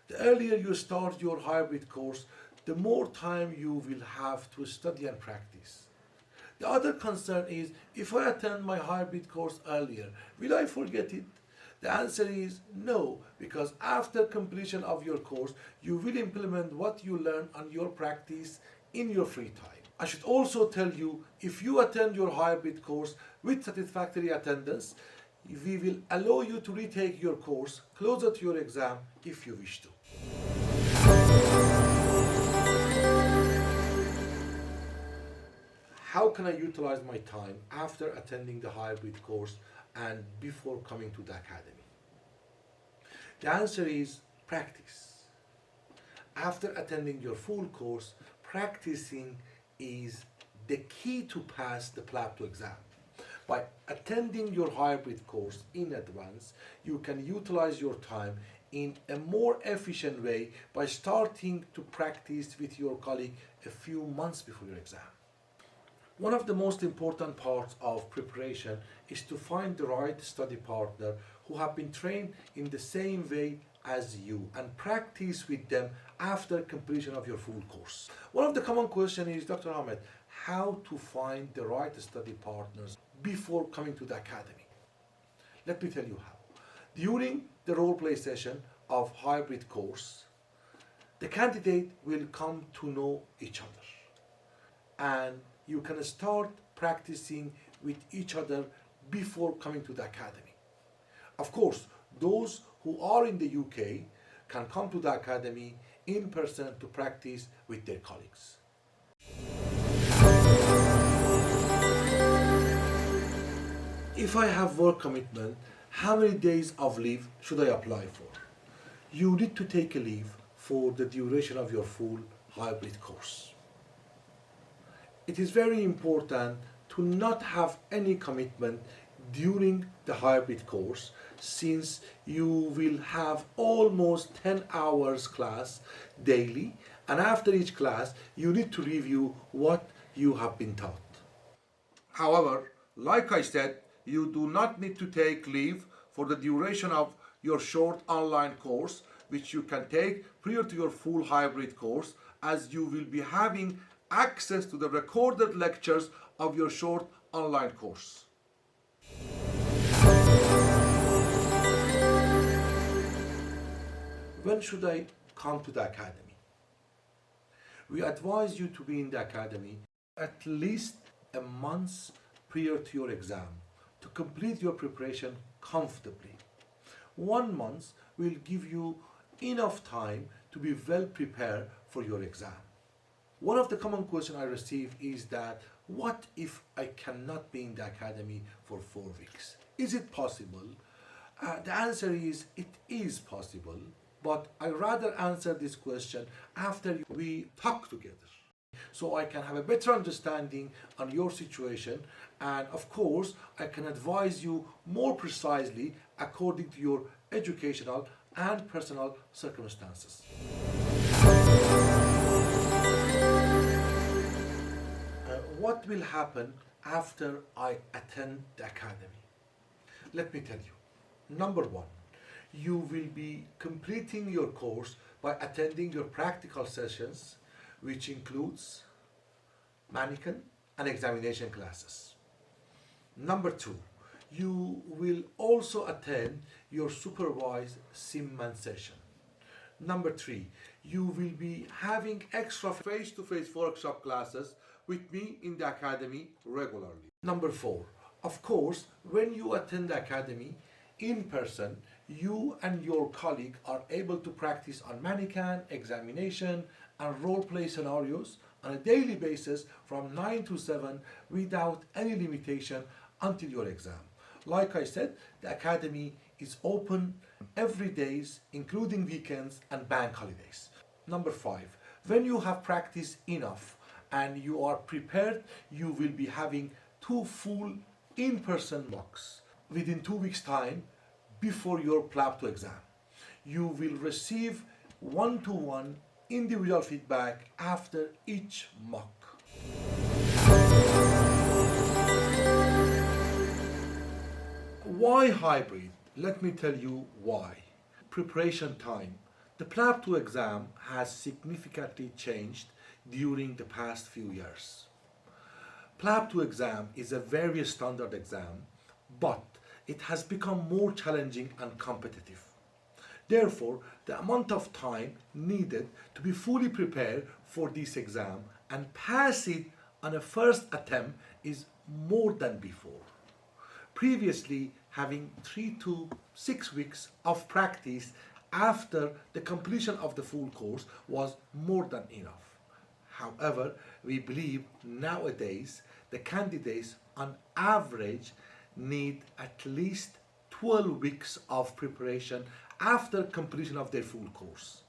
The earlier you start your hybrid course, the more time you will have to study and practice. The other concern is, if I attend my hybrid course earlier, will I forget it? The answer is no, because after completion of your course, you will implement what you learn on your practice in your free time. I should also tell you, if you attend your hybrid course with satisfactory attendance, we will allow you to retake your course closer to your exam if you wish to. How can I utilize my time after attending the hybrid course and before coming to the academy? The answer is practice. After attending your full course, practicing is the key to pass the PLAB exam. By attending your hybrid course in advance, you can utilize your time in a more efficient way by starting to practice with your colleague a few months before your exam. One of the most important parts of preparation is to find the right study partner who have been trained in the same way as you and practice with them after completion of your full course. One of the common questions is, Dr. Hamed, how to find the right study partners before coming to the academy? Let me tell you how. During the role play session of hybrid course, the candidate will come to know each other, and you can start practicing with each other before coming to the academy. Of course, those who are in the UK can come to the academy in person to practice with their colleagues. If I have work commitment, how many days of leave should I apply for? You need to take a leave for the duration of your full hybrid course. It is very important to not have any commitment during the hybrid course, since you will have almost 10 hours class daily, and after each class you need to review what you have been taught. However, like I said, you do not need to take leave for the duration of your short online course, which you can take prior to your full hybrid course, as you will be having access to the recorded lectures of your short online course. When should I come to the academy? We advise you to be in the academy at least a month prior to your exam to complete your preparation comfortably. 1 month will give you enough time to be well prepared for your exam. One of the common questions I receive is that, what if I cannot be in the academy for 4 weeks? Is it possible? The answer is, it is possible, but I rather answer this question after we talk together, so I can have a better understanding on your situation, and of course I can advise you more precisely according to your educational and personal circumstances. What will happen after I attend the academy? Let me tell you. Number 1, you will be completing your course by attending your practical sessions, which includes mannequin and examination classes. Number 2, you will also attend your supervised SIMMAN session. Number 3, you will be having extra face-to-face workshop classes with me in the academy regularly. Number 4, of course, when you attend the academy in person, you and your colleague are able to practice on mannequin, examination, and role play scenarios on a daily basis from 9 to 7 without any limitation until your exam. Like I said, the academy is open every day, including weekends and bank holidays. Number 5, when you have practiced enough and you are prepared, you will be having 2 full in-person mocks within 2 weeks' time before your PLAB exam. You will receive one-to-one individual feedback after each mock. Why hybrid? Let me tell you why. Preparation time The PLAB 2 exam has significantly changed during the past few years. PLAB 2 exam is a very standard exam, but it has become more challenging and competitive. Therefore, the amount of time needed to be fully prepared for this exam and pass it on a first attempt is more than before. Previously, having 3 to 6 weeks of practice after the completion of the full course was more than enough. However, we believe nowadays the candidates on average need at least 12 weeks of preparation after completion of their full course.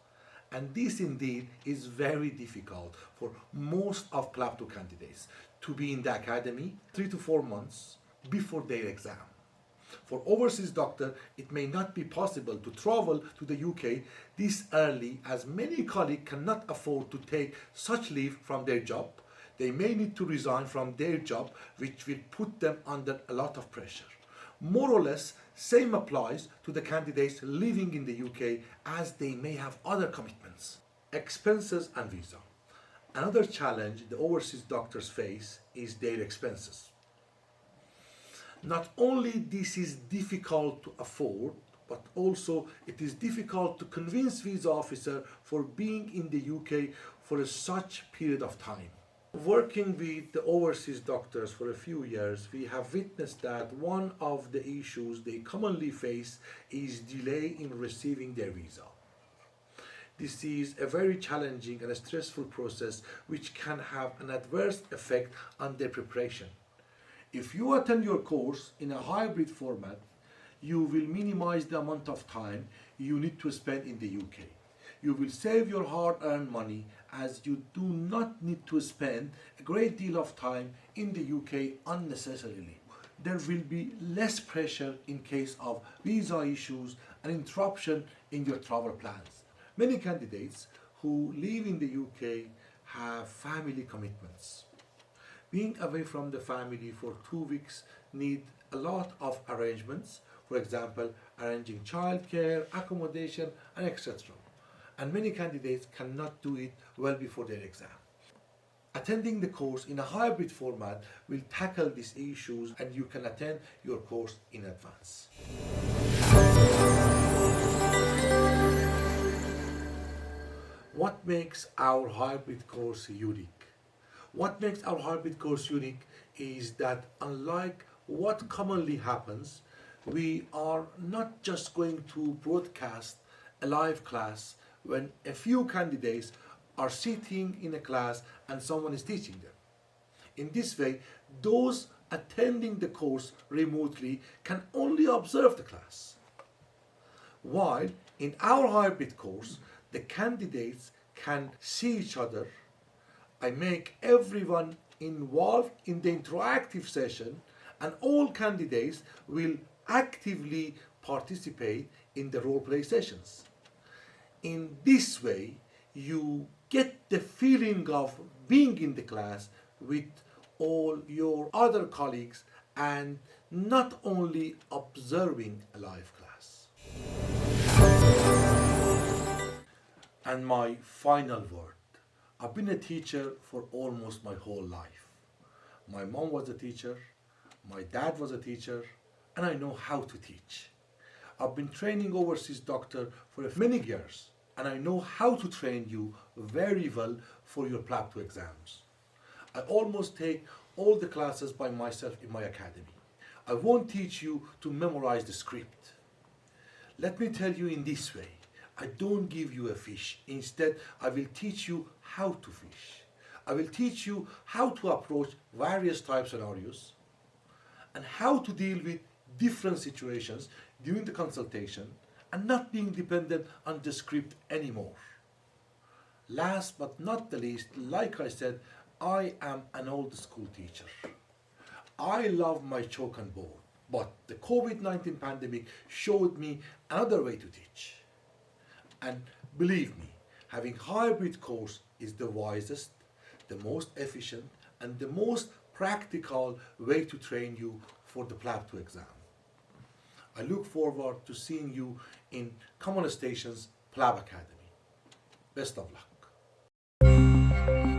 And this indeed is very difficult for most of PLAB 2 candidates to be in the academy 3 to 4 months before their exam. For overseas doctor, it may not be possible to travel to the UK this early, as many colleagues cannot afford to take such leave from their job. They may need to resign from their job, which will put them under a lot of pressure. More or less, same applies to the candidates living in the UK, as they may have other commitments. Expenses and visa. Another challenge the overseas doctors face is their expenses. Not only this is difficult to afford, but also it is difficult to convince visa officer for being in the UK for such period of time. Working with the overseas doctors for a few years, we have witnessed that one of the issues they commonly face is delay in receiving their visa. This is a very challenging and a stressful process which can have an adverse effect on their preparation. If you attend your course in a hybrid format, you will minimize the amount of time you need to spend in the UK. You will save your hard-earned money, as you do not need to spend a great deal of time in the UK unnecessarily. There will be less pressure in case of visa issues and interruption in your travel plans. Many candidates who live in the UK have family commitments. Being away from the family for 2 weeks need a lot of arrangements, for example, arranging childcare, accommodation, and etc. And many candidates cannot do it well before their exam. Attending the course in a hybrid format will tackle these issues, and you can attend your course in advance. What makes our hybrid course unique? What makes our hybrid course unique is that, unlike what commonly happens, we are not just going to broadcast a live class when a few candidates are sitting in a class and someone is teaching them. In this way, those attending the course remotely can only observe the class. While in our hybrid course, the candidates can see each other. I make everyone involved in the interactive session, and all candidates will actively participate in the role play sessions. In this way, you get the feeling of being in the class with all your other colleagues and not only observing a live class. And my final word. I've been a teacher for almost my whole life. My mom was a teacher, my dad was a teacher, and I know how to teach. I've been training overseas doctor for many years, and I know how to train you very well for your PLAB 2 exams. I almost take all the classes by myself in my academy. I won't teach you to memorize the script. Let me tell you in this way, I don't give you a fish. Instead, I will teach you how to fish. I will teach you how to approach various type scenarios and how to deal with different situations during the consultation and not being dependent on the script anymore. Last but not the least, like I said, I am an old school teacher. I love my chalk and board, but the COVID-19 pandemic showed me another way to teach. And believe me, having hybrid course is the wisest, the most efficient, and the most practical way to train you for the PLAB 2 exam. I look forward to seeing you in Common Station's PLAB Academy. Best of luck.